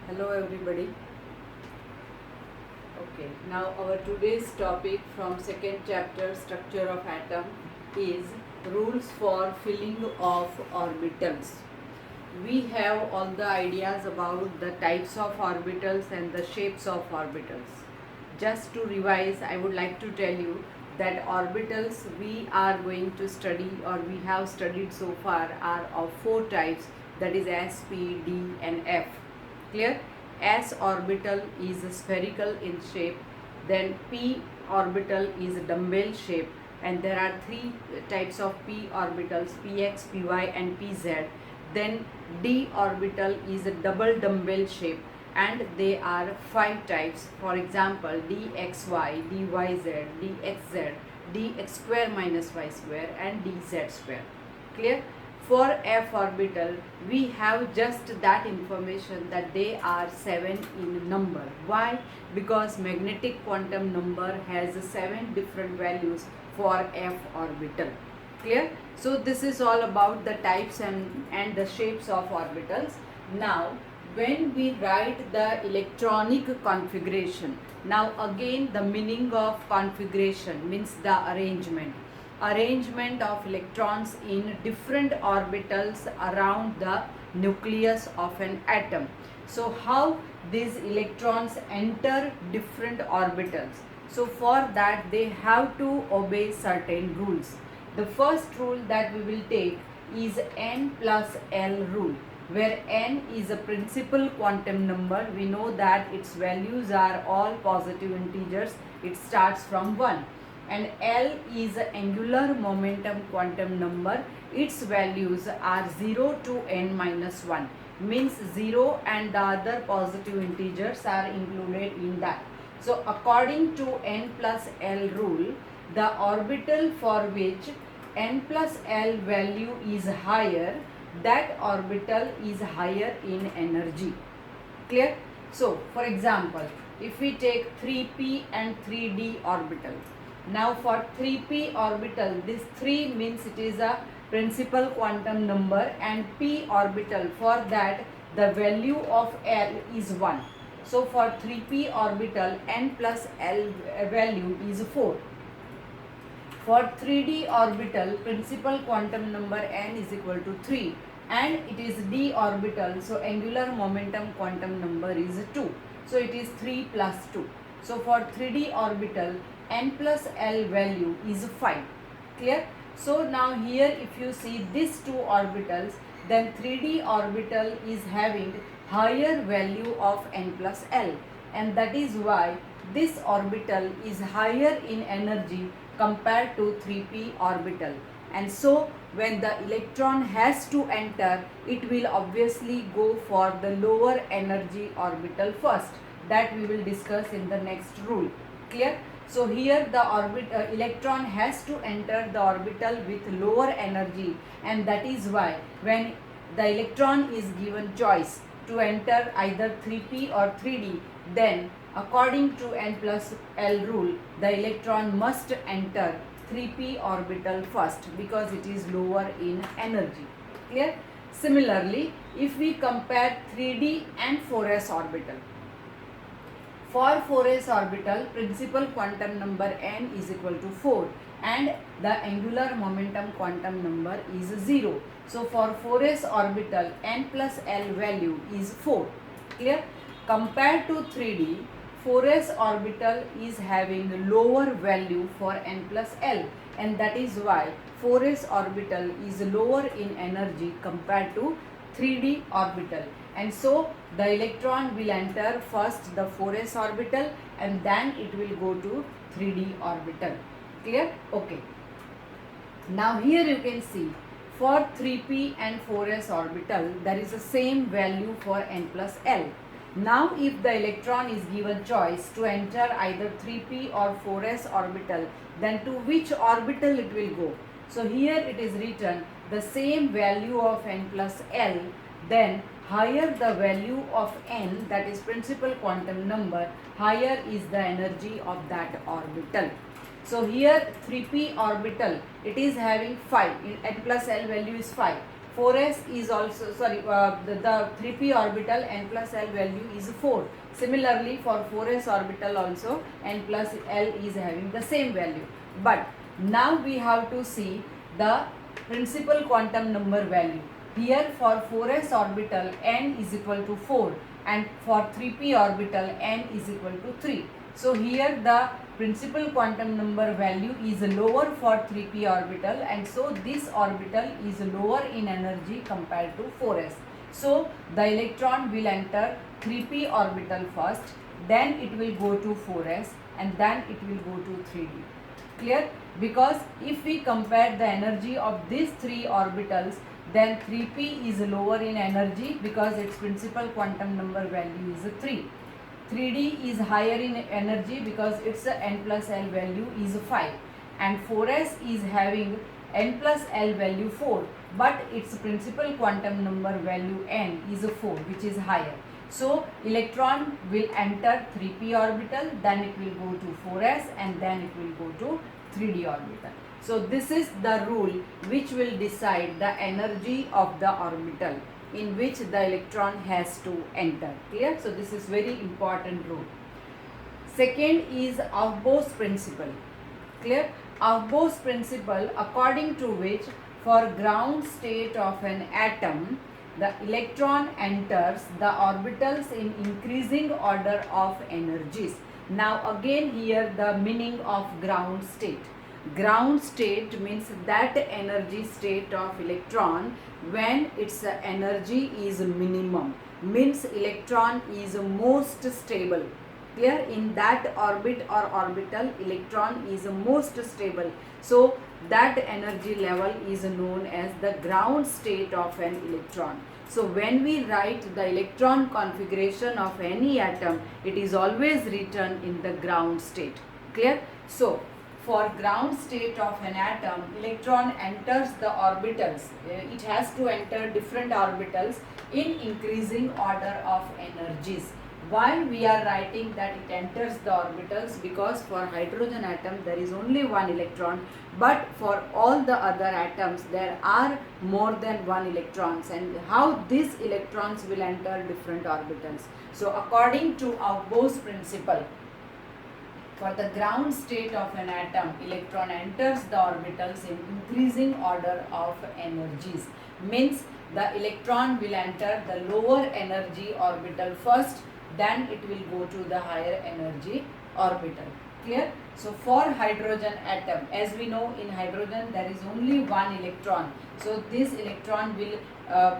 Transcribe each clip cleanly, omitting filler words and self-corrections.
Hello everybody. Okay, now our today's topic from second chapter structure of atom is rules for filling of orbitals. We have all the ideas about the types of orbitals and the shapes of orbitals. Just to revise, I would like to tell you that orbitals we are going to study or we have studied so far are of four types, that is S, P, D and F. Clear? S orbital is spherical in shape, then P orbital is dumbbell shape, and there are three types of P orbitals, Px, Py and Pz. Then D orbital is a double dumbbell shape and they are five types. For example, dxy, dyz, dxz, dx square minus y square and dz square. Clear? For F orbital, we have just that information that they are 7 in number. Why? Because magnetic quantum number has 7 different values for F orbital. Clear? So this is all about the types and the shapes of orbitals. Now, when we write the electronic configuration, now again the meaning of configuration means the arrangement of electrons in different orbitals around the nucleus of an atom. So how these electrons enter different orbitals? So for that they have to obey certain rules. The first rule that we will take is n plus L rule, where n is a principal quantum number. We know that its values are all positive integers. It starts from 1. And L is an angular momentum quantum number. Its values are 0 to n minus 1. Means 0 and the other positive integers are included in that. So according to n plus L rule, the orbital for which n plus L value is higher, that orbital is higher in energy. Clear? So for example, if we take 3p and 3d orbital. Now for 3p orbital, this 3 means it is a principal quantum number, and p orbital, for that the value of L is 1. So for 3p orbital, n plus L value is 4. For 3d orbital, principal quantum number n is equal to 3 and it is d orbital, so angular momentum quantum number is 2. So it is 3 plus 2. So for 3d orbital, n plus L value is 5. Clear? So now here if you see these two orbitals, then 3d orbital is having higher value of n plus L, and that is why this orbital is higher in energy compared to 3p orbital. And so when the electron has to enter, it will obviously go for the lower energy orbital first. That we will discuss in the next rule. Clear? So here the electron has to enter the orbital with lower energy, and that is why when the electron is given choice to enter either 3p or 3d, then according to n plus L rule, the electron must enter 3p orbital first because it is lower in energy. Clear? Similarly, if we compare 3d and 4s orbital, for 4s orbital, principal quantum number n is equal to 4 and the angular momentum quantum number is 0. So for 4s orbital, n plus L value is 4. Clear? Compared to 3d, 4s orbital is having lower value for n plus L, and that is why 4s orbital is lower in energy compared to 3d orbital. And so the electron will enter first the 4s orbital and then it will go to 3d orbital. Clear? Okay. Now here you can see for 3p and 4s orbital there is the same value for n plus L. Now if the electron is given choice to enter either 3p or 4s orbital, then to which orbital it will go? So here it is written the same value of n plus L, then higher the value of n, that is principal quantum number, higher is the energy of that orbital. So here 3p orbital, it is having 5, n plus L value is 5. 4s is also, sorry, the 3p orbital n plus l value is 4. Similarly, for 4s orbital also n plus l is having the same value. But now we have to see the principal quantum number value. Here for 4s orbital n is equal to 4 and for 3p orbital n is equal to 3. So here the principal quantum number value is lower for 3p orbital, and so this orbital is lower in energy compared to 4s. So the electron will enter 3p orbital first, then it will go to 4s, and then it will go to 3d. Clear? Because if we compare the energy of these three orbitals, then 3p is lower in energy because its principal quantum number value is 3. 3d is higher in energy because its n plus l value is 5, and 4s is having n plus l value 4, but its principal quantum number value n is 4, which is higher. So electron will enter 3p orbital, then it will go to 4s, and then it will go to 3d orbital. So this is the rule which will decide the energy of the orbital in which the electron has to enter. Clear? So this is very important rule. Second is Aufbau's principle. Clear? Aufbau's principle, according to which for ground state of an atom, the electron enters the orbitals in increasing order of energies. Now again here the meaning of ground state. Ground state means that energy state of electron when its energy is minimum, means electron is most stable. Clear? In that orbit or orbital, electron is most stable. So that energy level is known as the ground state of an electron. So when we write the electron configuration of any atom, it is always written in the ground state. Clear? So for ground state of an atom, electron enters the orbitals. It has to enter different orbitals in increasing order of energies. Why we are writing that it enters the orbitals? Because for hydrogen atom there is only one electron, but for all the other atoms there are more than one electrons, and how these electrons will enter different orbitals. So according to Aufbau's principle, for the ground state of an atom, electron enters the orbitals in increasing order of energies. Means the electron will enter the lower energy orbital first, then it will go to the higher energy orbital. Clear? So for hydrogen atom, as we know in hydrogen there is only one electron. So this electron will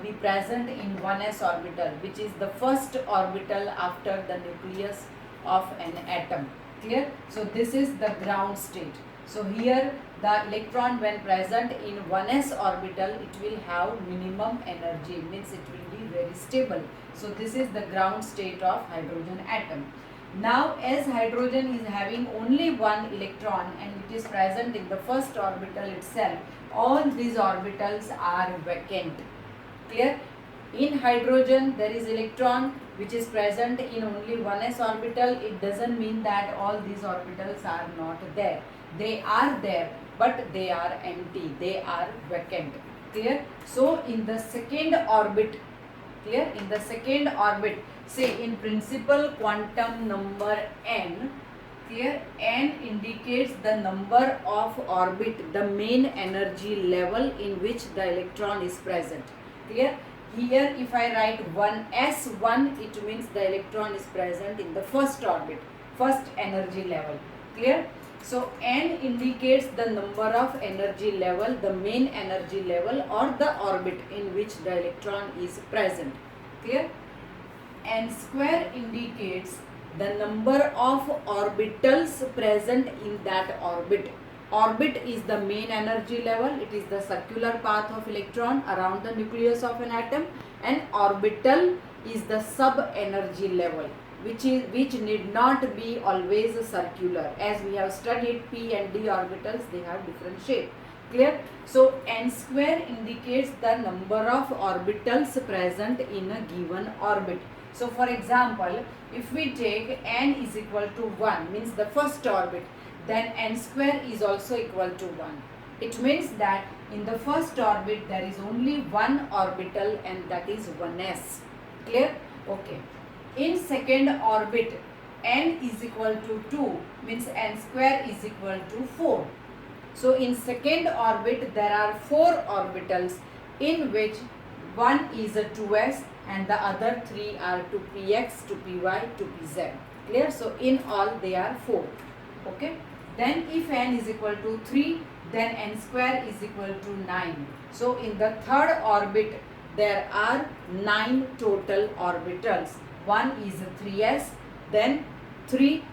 be present in 1s orbital, which is the first orbital after the nucleus of an atom. Clear? So this is the ground state. So here the electron when present in 1s orbital, it will have minimum energy, means it will be very stable. So this is the ground state of hydrogen atom. Now as hydrogen is having only one electron and it is present in the first orbital itself, all these orbitals are vacant. Clear? In hydrogen there is electron which is present in only 1s orbital. It doesn't mean that all these orbitals are not there. They are there, but they are empty. They are vacant. Clear? So in the second orbit, clear? In the second orbit, say in principal quantum number n, clear? N indicates the number of orbit, the main energy level in which the electron is present. Clear? Here if I write 1s1, it means the electron is present in the first orbit, first energy level. Clear? So n indicates the number of energy level, the main energy level or the orbit in which the electron is present. Clear? N square indicates the number of orbitals present in that orbit. Orbit is the main energy level, it is the circular path of electron around the nucleus of an atom, and orbital is the sub energy level, which need not be always circular. As we have studied p and d orbitals, they have different shape. Clear? So n square indicates the number of orbitals present in a given orbit. So for example, if we take n is equal to 1, means the first orbit, then n square is also equal to 1. It means that in the first orbit there is only one orbital and that is 1s. Clear? Okay. In second orbit, n is equal to 2 means n square is equal to 4. So in second orbit there are 4 orbitals in which one is a 2s and the other 3 are 2px, 2py, 2pz. Clear? So in all they are 4. Okay. Then if n is equal to 3, then n square is equal to 9. So in the third orbit there are 9 total orbitals. One is a 3s, then 3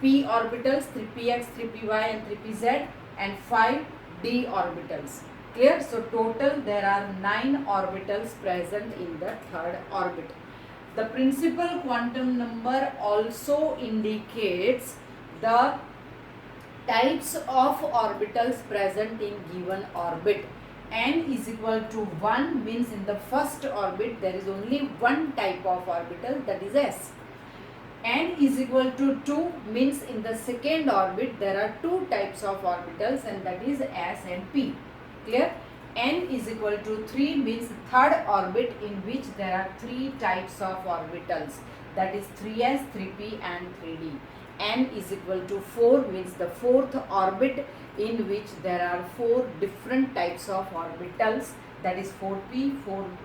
p orbitals, 3px, 3py and 3pz, and 5 d orbitals. Clear? So total there are 9 orbitals present in the third orbit. The principal quantum number also indicates the types of orbitals present in given orbit. N is equal to 1 means in the first orbit there is only one type of orbital, that is s. N is equal to 2 means in the second orbit there are two types of orbitals and that is s and p. Clear? N is equal to 3 means third orbit in which there are three types of orbitals, that is 3s, 3p and 3d. N is equal to 4 means the fourth orbit in which there are 4 different types of orbitals, that is 4s, 4p,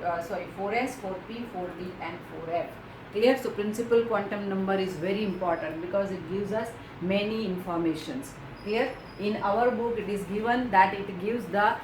4d and 4f. Clear? So principal quantum number is very important because it gives us many informations. Clear? In our book it is given that it gives the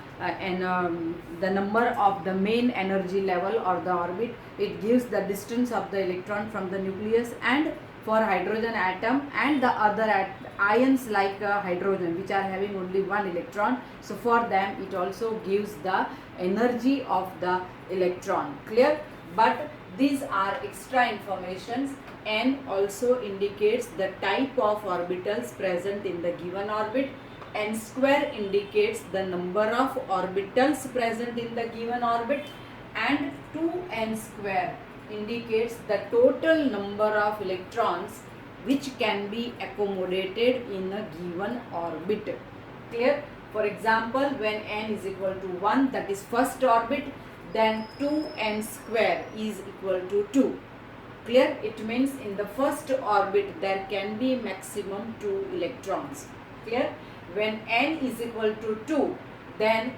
number of the main energy level or the orbit. It gives the distance of the electron from the nucleus, and for hydrogen atom and the other ions like hydrogen which are having only one electron. So for them it also gives the energy of the electron. Clear? But these are extra informations. N also indicates the type of orbitals present in the given orbit. N square indicates the number of orbitals present in the given orbit, and 2n square indicates the total number of electrons which can be accommodated in a given orbit. Clear? For example, when n is equal to 1, that is first orbit, then 2n square is equal to 2. Clear? It means in the first orbit there can be maximum 2 electrons. Clear? When n is equal to 2, then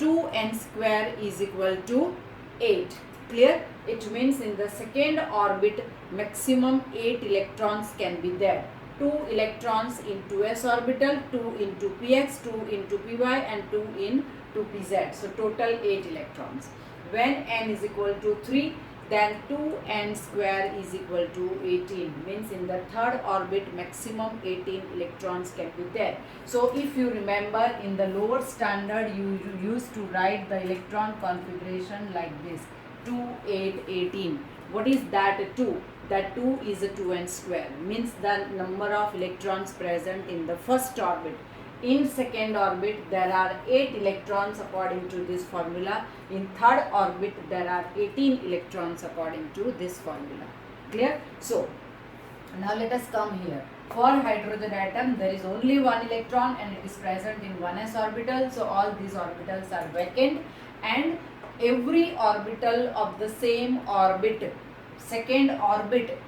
2n square is equal to 8. Clear? It means in the second orbit maximum 8 electrons can be there. 2 electrons in 2s orbital, 2 into px, 2 into py and 2 into pz. So total 8 electrons. When n is equal to 3, then 2n square is equal to 18. Means in the third orbit maximum 18 electrons can be there. So if you remember, in the lower standard you used to write the electron configuration like this: 2, 8, 18. What is that 2? That 2 is a 2n square. Means the number of electrons present in the first orbit. In second orbit there are 8 electrons according to this formula. In third orbit there are 18 electrons according to this formula. Clear? So now let us come here. For hydrogen atom there is only one electron and it is present in 1s orbital. So all these orbitals are vacant, and every orbital of the same orbit, second orbit,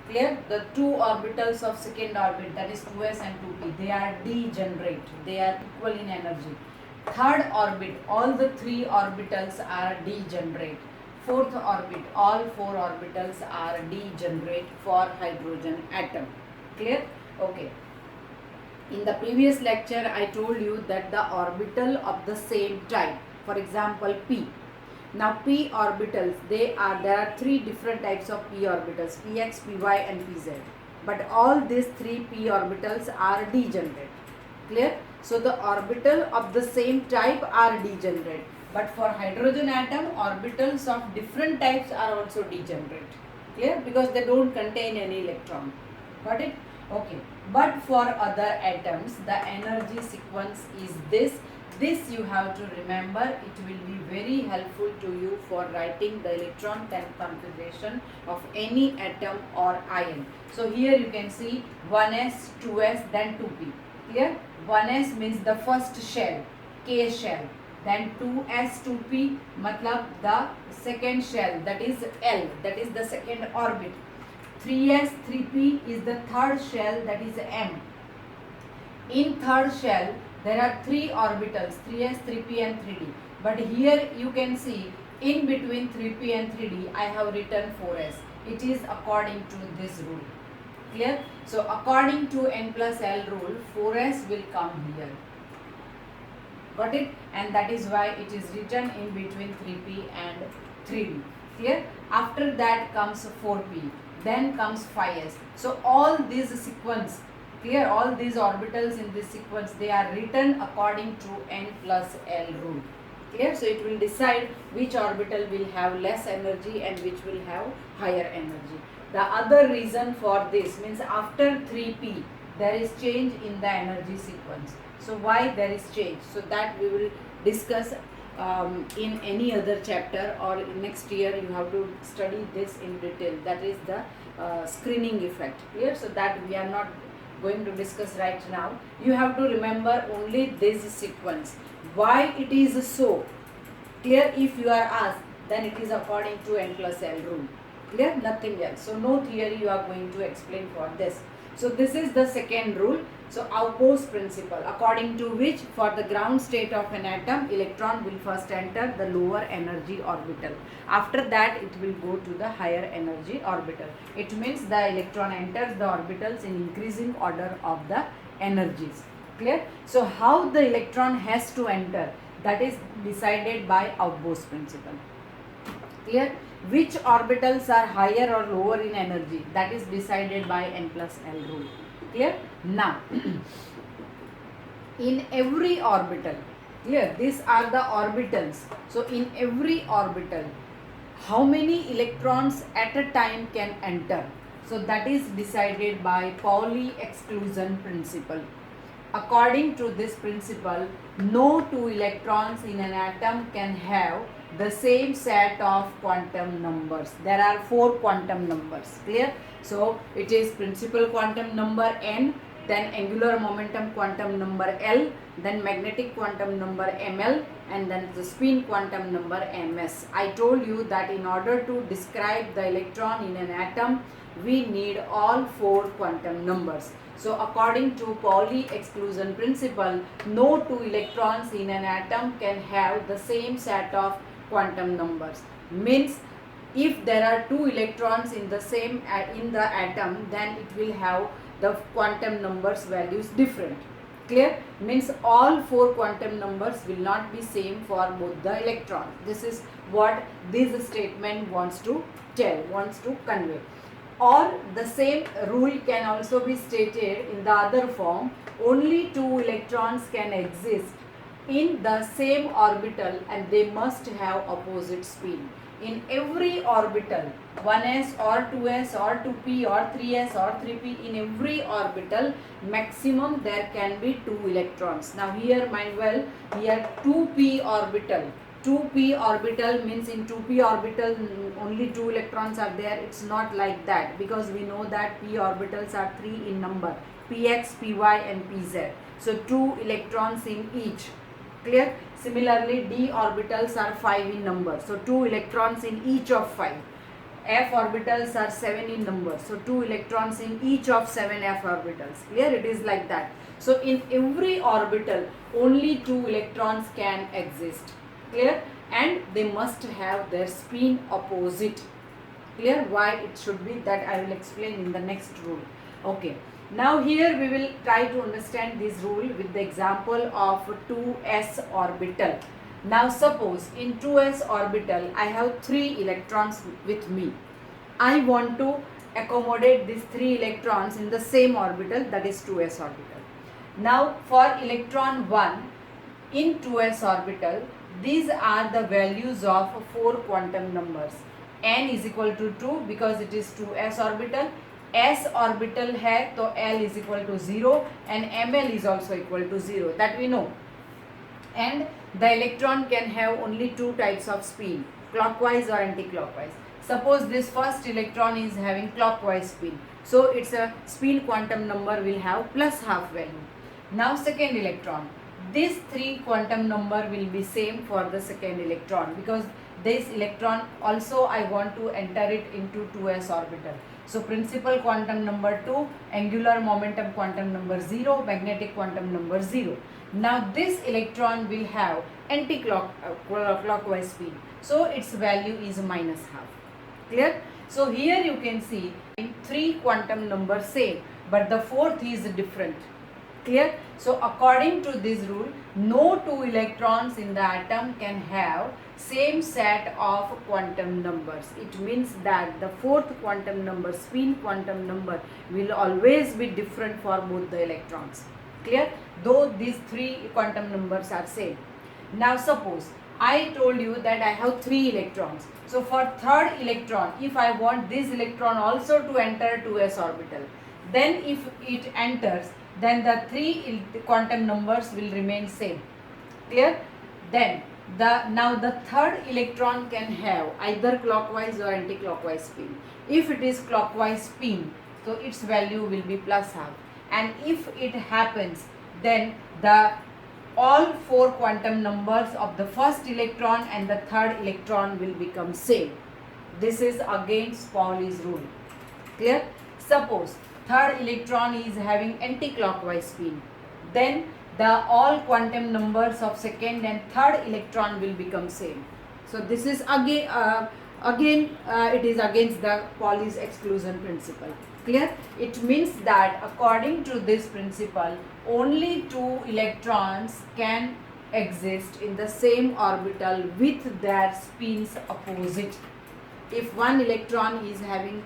clear, the two orbitals of second orbit, that is 2s and 2p, they are degenerate, they are equal in energy. Third orbit, all the 3 orbitals are degenerate. Fourth orbit, all 4 orbitals are degenerate for hydrogen atom. Clear? Okay. In the previous lecture I told you that the orbital of the same type, for example p. Now p orbitals, there are 3 different types of p orbitals: px, py and pz. But all these 3 p orbitals are degenerate. Clear? So the orbital of the same type are degenerate. But for hydrogen atom, orbitals of different types are also degenerate. Clear? Because they don't contain any electron. Got it? Okay. But for other atoms, the energy sequence is this. This you have to remember. It will be very helpful to you for writing the electron configuration of any atom or ion. So here you can see 1s, 2s, then 2p. Clear? 1s means the first shell, K shell. then 2s 2p matlab the second shell, that is L, that is the second orbit. 3s 3p is the third shell, that is M. In third shell there are three orbitals, 3s 3p and 3d, but here you can see in between 3p and 3d I have written 4s. It is according to this rule. Clear? So according to n plus L rule, 4s will come here. Got it? And that is why it is written in between 3p and 3d. Clear? After that comes 4p, then comes 5s. So all these sequence, clear, all these orbitals in this sequence, they are written according to n plus L rule. Clear? So it will decide which orbital will have less energy and which will have higher energy. The other reason for this means after 3p there is change in the energy sequence. So why there is change? So that we will discuss in any other chapter, or next year you have to study this in detail. That is the screening effect. Clear? So that we are not going to discuss right now. You have to remember only this sequence. Why it is so? Clear? If you are asked, then it is according to n plus L rule. Clear? Nothing else. So no theory you are going to explain for this. So this is the second rule. So Aufbau's principle, according to which for the ground state of an atom, electron will first enter the lower energy orbital. After that it will go to the higher energy orbital. It means the electron enters the orbitals in increasing order of the energies. Clear? So how the electron has to enter, that is decided by Aufbau's principle. Clear? Which orbitals are higher or lower in energy, that is decided by n plus L rule. Clear? Now in every orbital, clear, these are the orbitals. So in every orbital how many electrons at a time can enter? So that is decided by Pauli exclusion principle. According to this principle, no two electrons in an atom can have the same set of quantum numbers. There are 4 quantum numbers. Clear? So it is principal quantum number n, then angular momentum quantum number L, then magnetic quantum number ML, and then the spin quantum number MS. I told you that in order to describe the electron in an atom, we need all 4 quantum numbers. So according to Pauli exclusion principle, no two electrons in an atom can have the same set of quantum numbers. Means if there are 2 electrons in the same in the atom, then it will have the quantum numbers values different. Clear? Means all 4 quantum numbers will not be same for both the electrons. This is what this statement wants to tell, wants to convey. Or the same rule can also be stated in the other form. Only 2 electrons can exist in the same orbital and they must have opposite spin. In every orbital, 1s or 2s or 2p or 3s or 3p, in every orbital maximum there can be 2 electrons. Now here mind well, here 2p orbital. 2p orbital means in 2p orbital only 2 electrons are there. It's not like that, because we know that p orbitals are 3 in number, px, py and pz. So 2 electrons in each. Clear? Similarly d orbitals are 5 in number, so 2 electrons in each of 5. F orbitals are 7 in number, so 2 electrons in each of 7 f orbitals. Clear? It is like that. So in every orbital only 2 electrons can exist. Clear? And they must have their spin opposite. Clear? Why it should be, that I will explain in the next rule. Okay. Now here we will try to understand this rule with the example of 2s orbital. Now suppose in 2s orbital I have 3 electrons with me. I want to accommodate these 3 electrons in the same orbital, that is 2s orbital. Now for electron 1 in 2s orbital, these are the values of 4 quantum numbers. n is equal to 2 because it is 2s orbital. S orbital है तो L is equal to 0 and ML is also equal to 0, that we know. And the electron can have only 2 types of spin, clockwise or anti-clockwise. Suppose this first electron is having clockwise spin, so its a spin quantum number will have plus half value. Now second electron, These three quantum number will be same for the second electron, because this electron also I want to enter it into 2s orbital. So principal quantum number 2, angular momentum quantum number 0, magnetic quantum number 0. Now this electron will have anti-clockwise spin, so its value is minus half. Clear? So here you can see three quantum numbers same, but the fourth is different. Clear? So according to this rule, no two electrons in the atom can have same set of quantum numbers. It means that the fourth quantum number, spin quantum number, will always be different for both the electrons. Clear? Though these three quantum numbers are same. Now suppose I told you that I have 3 electrons. So for third electron, if I want this electron also to enter 2s orbital, then if it enters, then the 3 quantum numbers will remain same. Clear? Then now the third electron can have either clockwise or anti-clockwise spin. If it is clockwise spin, so its value will be plus half. And if it happens, then all 4 quantum numbers of the first electron and the third electron will become same. This is against Pauli's rule. Clear? Suppose third electron is having anti-clockwise spin, then all quantum numbers of second and third electron will become same. So this is again it is against the Pauli's exclusion principle. Clear? It means that according to this principle, only 2 electrons can exist in the same orbital with their spins opposite. If one electron is having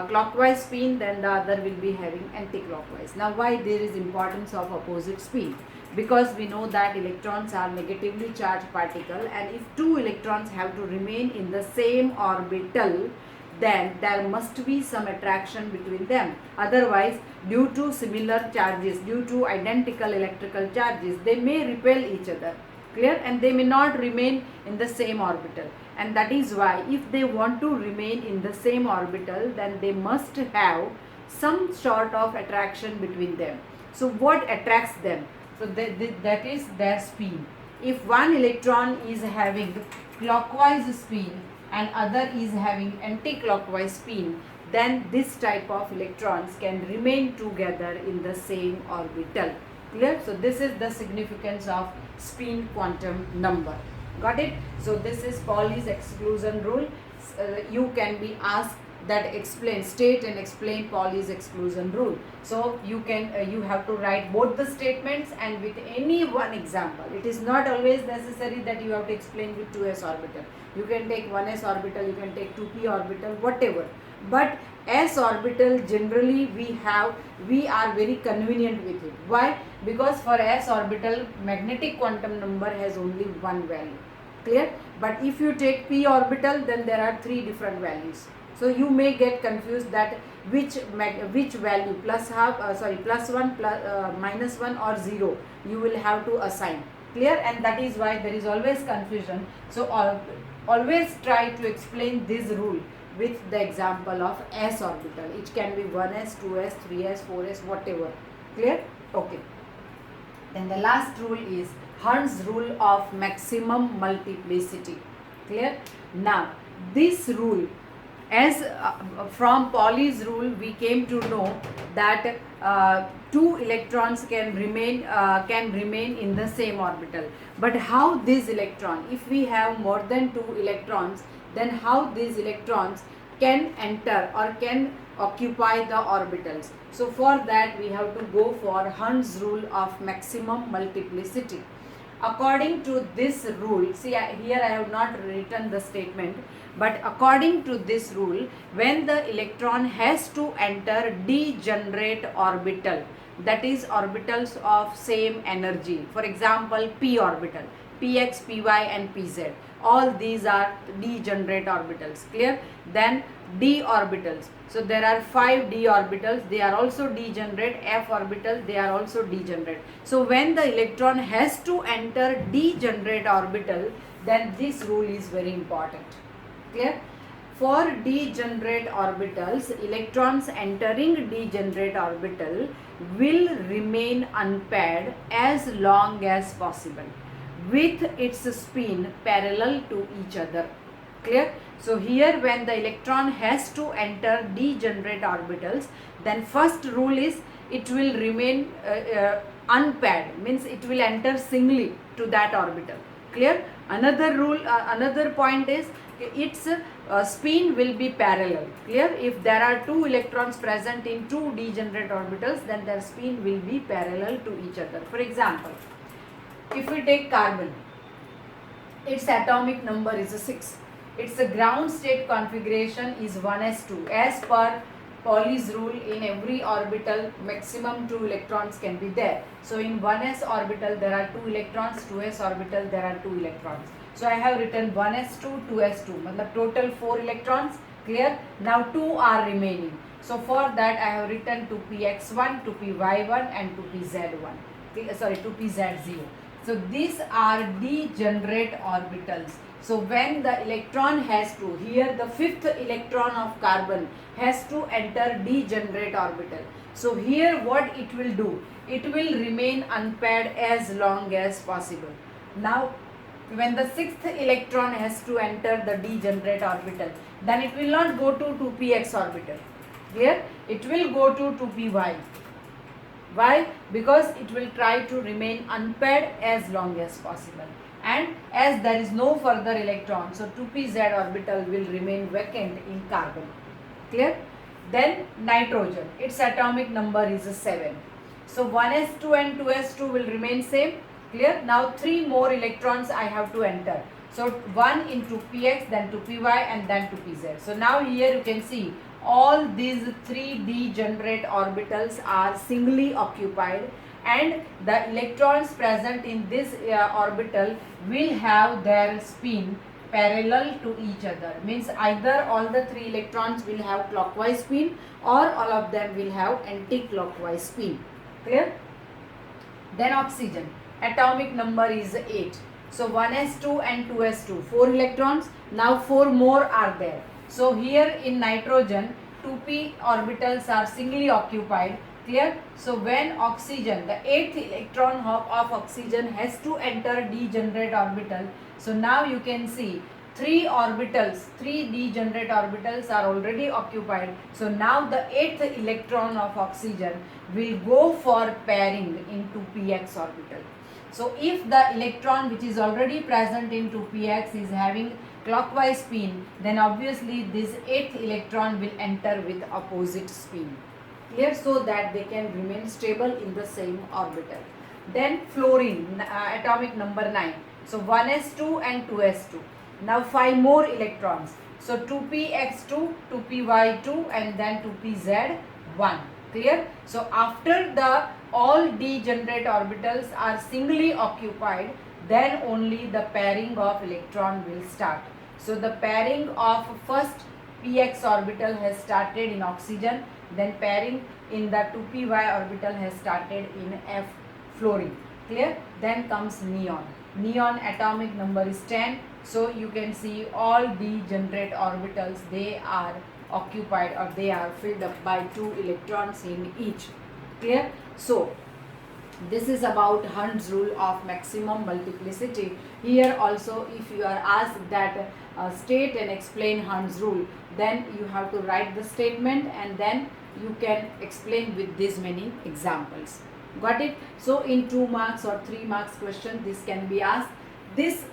clockwise spin, then the other will be having anti-clockwise. Now why there is importance of opposite spin? Because we know that electrons are negatively charged particle, and if 2 electrons have to remain in the same orbital, then there must be some attraction between them. Otherwise, due to similar charges, due to identical electrical charges, they may repel each other. Clear? And they may not remain in the same orbital. And that is why if they want to remain in the same orbital, then they must have some sort of attraction between them. So what attracts them? So that is their spin. If one electron is having clockwise spin and other is having anti-clockwise spin, then this type of electrons can remain together in the same orbital. Clear? So this is the significance of spin quantum number. Got it? So this is Pauli's exclusion rule. You can be asked that state and explain Pauli's exclusion rule. So you have to write both the statements and with any one example. It is not always necessary that you have to explain with 2s orbital. You can take 1s orbital, you can take 2p orbital, whatever. But s orbital generally we are very convenient with it. Why? Because for s orbital, magnetic quantum number has only one value. Clear? But if you take p orbital, then there are 3 different values. So you may get confused that which value, plus 1, minus 1 or 0, you will have to assign. Clear? And that is why there is always confusion. So always try to explain this rule with the example of s orbital. It can be 1s, 2s, 3s, 4s, whatever. Clear? Okay. Then the last rule is Hund's rule of maximum multiplicity. Clear? Now this rule, as from Pauli's rule, we came to know that 2 electrons can remain in the same orbital. But how this electron, if we have more than 2 electrons, then how these electrons can enter or can occupy the orbitals? So for that we have to go for Hund's rule of maximum multiplicity. According to this rule, see here I have not written the statement, but according to this rule, when the electron has to enter degenerate orbital, that is orbitals of same energy, for example p orbital, px, py and pz, all these are degenerate orbitals. Clear? Then d orbitals, so there are 5 d orbitals, they are also degenerate. F orbital, they are also degenerate. So when the electron has to enter degenerate orbital, then this rule is very important. Clear? for degenerate orbitals, electrons entering degenerate orbital will remain unpaired as long as possible with its spin parallel to each other. Clear? So here when the electron has to enter degenerate orbitals, then first rule is it will remain unpaired, means it will enter singly to that orbital. Clear? Another rule, another point is its spin will be parallel. Clear? If there are two electrons present in two degenerate orbitals, then their spin will be parallel to each other. For example, if we take carbon, its atomic number is 6. Its ground state configuration is 1s2. As per Pauli's rule, in every orbital maximum 2 electrons can be there. So in 1s orbital there are 2 electrons, 2s orbital there are 2 electrons. So I have written 1s2, 2s2, matlab total 4 electrons. Clear? Now 2 are remaining. So for that I have written 2px1, 2py1 and 2pz1. Sorry, 2pz0. So these are degenerate orbitals. So when the electron has to, here the fifth electron of carbon has to enter degenerate orbital. So here what it will do? It will remain unpaired as long as possible. Now when the sixth electron has to enter the degenerate orbital, then it will not go to 2px orbital. Here it will go to 2py. Why? Because it will try to remain unpaired as long as possible. And as there is no further electron, so 2pz orbital will remain vacant in carbon. Clear? Then nitrogen, its atomic number is 7. So 1s2 and 2s2 will remain same. Clear? Now 3 more electrons I have to enter. So 1 into px, then 2py and then 2pz. So now here you can see all these 3 degenerate orbitals are singly occupied, and the electrons present in this orbital will have their spin parallel to each other. Means either all the 3 electrons will have clockwise spin or all of them will have anti-clockwise spin. Clear? Then oxygen, atomic number is 8. So 1s2 and 2s2, 4 electrons. Now 4 more are there. So here in nitrogen, 2p orbitals are singly occupied. Clear? So when oxygen, the 8th electron of oxygen has to enter degenerate orbital. So now you can see 3 orbitals, 3 degenerate orbitals are already occupied. So now the 8th electron of oxygen will go for pairing in 2px orbital. So if the electron which is already present in 2px is having clockwise spin, then obviously this 8th electron will enter with opposite spin. Clear? So that they can remain stable in the same orbital. Then fluorine, atomic number 9. So 1s2 and 2s2. Now 5 more electrons. So 2px2, 2py2 and then 2pz1. Clear? So after the all degenerate orbitals are singly occupied, then only the pairing of electron will start. So the pairing of first px orbital has started in oxygen, then pairing in the 2py orbital has started in F fluorine. Clear? Then comes neon. Neon atomic number is 10. So you can see all degenerate orbitals, they are occupied or they are filled up by 2 electrons in each. Clear? So this is about Hund's rule of maximum multiplicity. Here also if you are asked that state and explain Hund's rule, then you have to write the statement and then you can explain with these many examples. Got it? So in 2 marks or 3 marks question this can be asked. This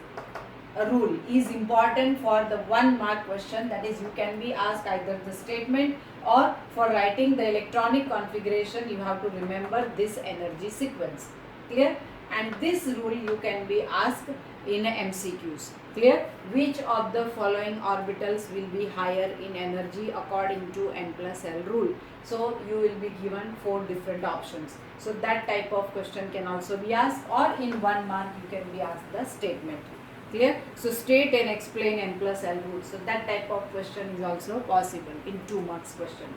rule is important for the 1 mark question, that is you can be asked either the statement or for writing the electronic configuration you have to remember this energy sequence. Clear? And this rule you can be asked in MCQs. Clear? Which of the following orbitals will be higher in energy according to N plus L rule? So you will be given 4 different options. So that type of question can also be asked, or in 1 mark you can be asked the statement. Clear? So state and explain N plus L rule. So that type of question is also possible in 2 marks question.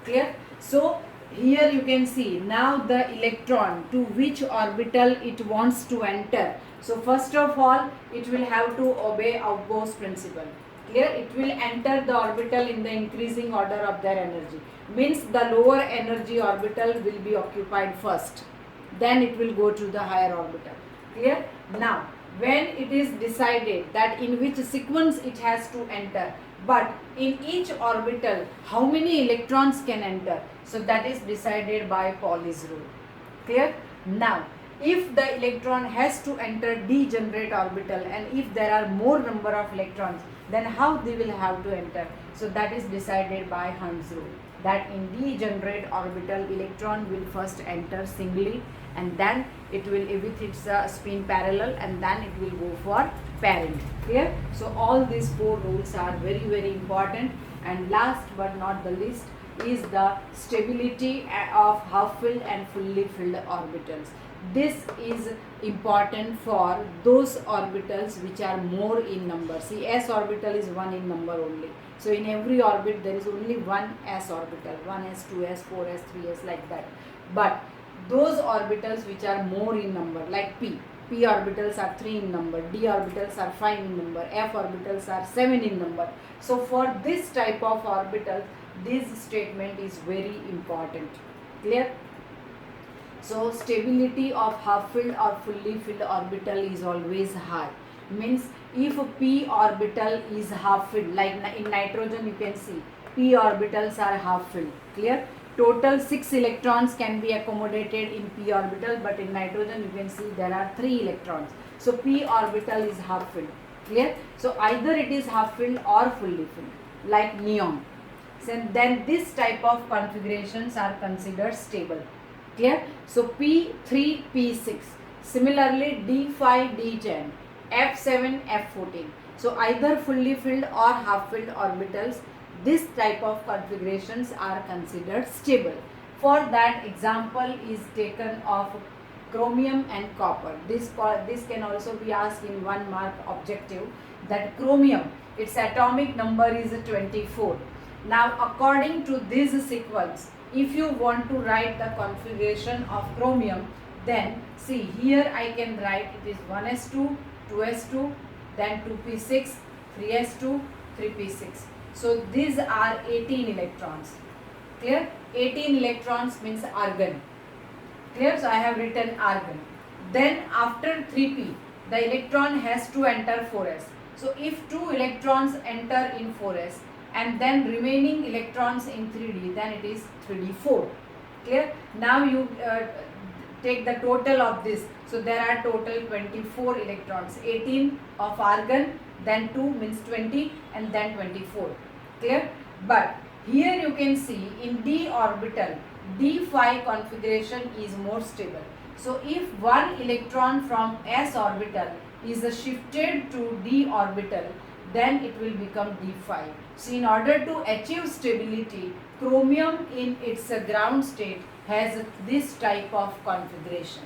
Clear? So here you can see now the electron to which orbital it wants to enter. So first of all it will have to obey Aufbau's principle. Clear? It will enter the orbital in the increasing order of their energy. Means the lower energy orbital will be occupied first. Then it will go to the higher orbital. Clear? Now, when it is decided that in which sequence it has to enter, but in each orbital how many electrons can enter, so that is decided by Pauli's rule. Clear? Now, if the electron has to enter degenerate orbital and if there are more number of electrons, then how they will have to enter? So that is decided by Hund's rule, that in degenerate orbital electron will first enter singly and then it will, with its spin parallel, and then it will go for parent. Clear? So all these four rules are very, very important. And last but not the least is the stability of half filled and fully filled orbitals. This is important for those orbitals which are more in number. See, s orbital is 1 in number only. So in every orbit there is only one s orbital, 1s, 2s, 4s, 3s, like that. But those orbitals which are more in number, like p orbitals are 3 in number, d orbitals are 5 in number, f orbitals are 7 in number. So for this type of orbital, this statement is very important. Clear? So stability of half filled or fully filled orbital is always high. Means if p orbital is half filled, like in nitrogen you can see p orbitals are half filled. Clear? Total 6 electrons can be accommodated in p orbital, but in nitrogen you can see there are 3 electrons. So p orbital is half filled. Clear? So either it is half filled or fully filled, like neon. So then this type of configurations are considered stable. Clear? So P3, P6. Similarly D5, D10, F7, F14. So either fully filled or half filled orbitals, this type of configurations are considered stable. For that, example is taken of chromium and copper. This can also be asked in 1 mark objective, that chromium, its atomic number is 24. Now according to this sequence, if you want to write the configuration of chromium, then see here I can write it is 1s2, 2s2, then 2p6, 3s2, 3p6. So these are 18 electrons. Clear? 18 electrons means argon. Clear? So I have written argon. Then after 3p, the electron has to enter 4s. So if 2 electrons enter in 4s, and then remaining electrons in 3D, then it is 3d4. Clear? Now you take the total of this. So there are total 24 electrons, 18 of argon, then 2 means 20, and then 24. Clear? But here you can see in d orbital, d5 configuration is more stable. So if one electron from s orbital is shifted to d orbital, then it will become d5. So in order to achieve stability, chromium in its ground state has this type of configuration.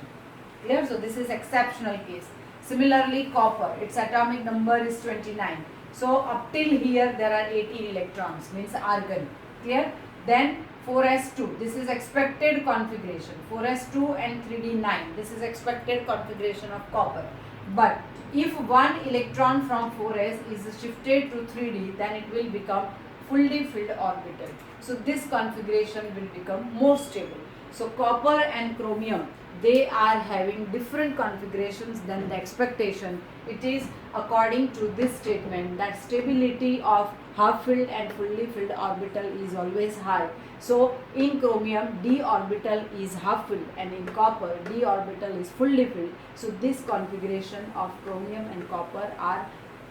Clear? So this is exceptional case. Similarly, copper, its atomic number is 29. So up till here there are 18 electrons, means argon. Clear? Then 4s2, this is expected configuration. 4s2 and 3d9, this is expected configuration of copper. But if one electron from 4s is shifted to 3d, then it will become fully filled orbital. So this configuration will become more stable. So copper and chromium, they are having different configurations than the expectation. It is according to this statement that stability of half filled and fully filled orbital is always high. So in chromium, d orbital is half filled, and in copper, d orbital is fully filled. So this configuration of chromium and copper are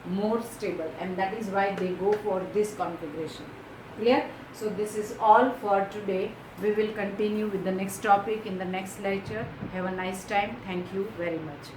more stable, and that is why they go for this configuration. Clear? So this is all for today. We will continue with the next topic in the next lecture. Have a nice time. Thank you very much.